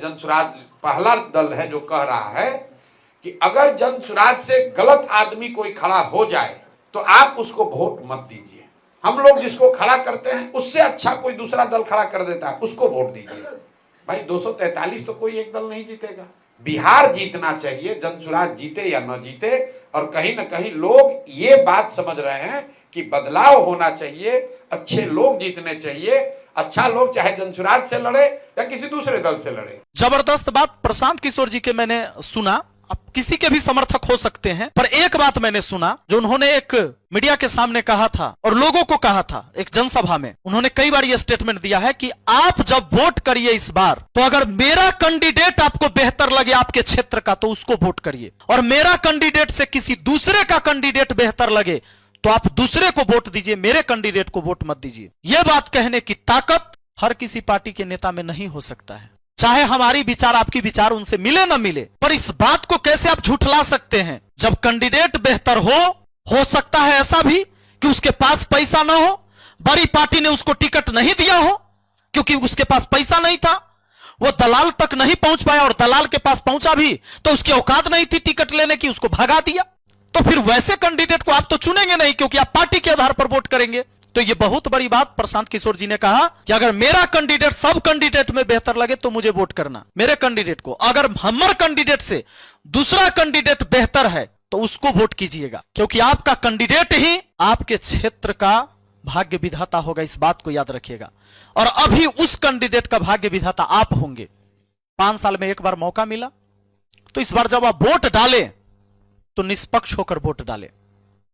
जनसुराज पहला दल है जो कह रहा है कि अगर जनसुराज से गलत आदमी कोई खड़ा हो जाए तो आप उसको वोट मत दीजिए। हम लोग जिसको खड़ा करते हैं उससे अच्छा कोई दूसरा दल खड़ा कर देता है, उसको वोट दीजिए। भाई 243 तो कोई एक दल नहीं जीतेगा। बिहार जीतना चाहिए, जनसुराज जीते या न जीते। और कहीं ना कहीं लोग ये बात समझ रहे हैं कि बदलाव होना चाहिए, अच्छे लोग जीतने चाहिए। अच्छा लोग चाहे जनसुराज से लड़े या किसी दूसरे दल से लड़े। जबरदस्त बात प्रशांत किशोर जी के मैंने सुना। आप किसी के भी समर्थक हो सकते हैं, पर एक बात मैंने सुना जो उन्होंने एक मीडिया के सामने कहा था और लोगों को कहा था एक जनसभा में। उन्होंने कई बार यह स्टेटमेंट दिया है कि आप जब वोट करिए इस बार, तो अगर मेरा कैंडिडेट आपको बेहतर लगे आपके क्षेत्र का तो उसको वोट करिए, और मेरा कैंडिडेट से किसी दूसरे का कैंडिडेट बेहतर लगे तो आप दूसरे को वोट दीजिए, मेरे कैंडिडेट को वोट मत दीजिए। यह बात कहने की ताकत हर किसी पार्टी के नेता में नहीं हो सकता है। चाहे हमारी विचार आपकी विचार उनसे मिले ना मिले, पर इस बात को कैसे आप झुठला सकते हैं? जब कैंडिडेट बेहतर हो सकता है ऐसा भी कि उसके पास पैसा ना हो, बड़ी पार्टी ने उसको टिकट नहीं दिया हो क्योंकि उसके पास पैसा नहीं था, वो दलाल तक नहीं पहुंच पाया, और दलाल के पास पहुंचा भी तो उसकी औकात नहीं थी टिकट लेने की, उसको भगा दिया। तो फिर वैसे कैंडिडेट को आप तो चुनेंगे नहीं क्योंकि आप पार्टी के आधार पर वोट करेंगे। तो ये बहुत बड़ी बात प्रशांत किशोर जी ने कहा कि अगर मेरा कैंडिडेट सब कैंडिडेट में बेहतर लगे तो मुझे वोट करना, मेरे कैंडिडेट को। अगर हमारे कैंडिडेट से दूसरा कैंडिडेट बेहतर है तो उसको वोट कीजिएगा, क्योंकि आपका कैंडिडेट ही आपके क्षेत्र का भाग्य विधाता होगा। इस बात को याद रखिएगा। और अभी उस कैंडिडेट का भाग्य विधाता आप होंगे। 5 साल में एक बार मौका मिला, तो इस बार जब आप वोट डालें तो निष्पक्ष होकर वोट डालें।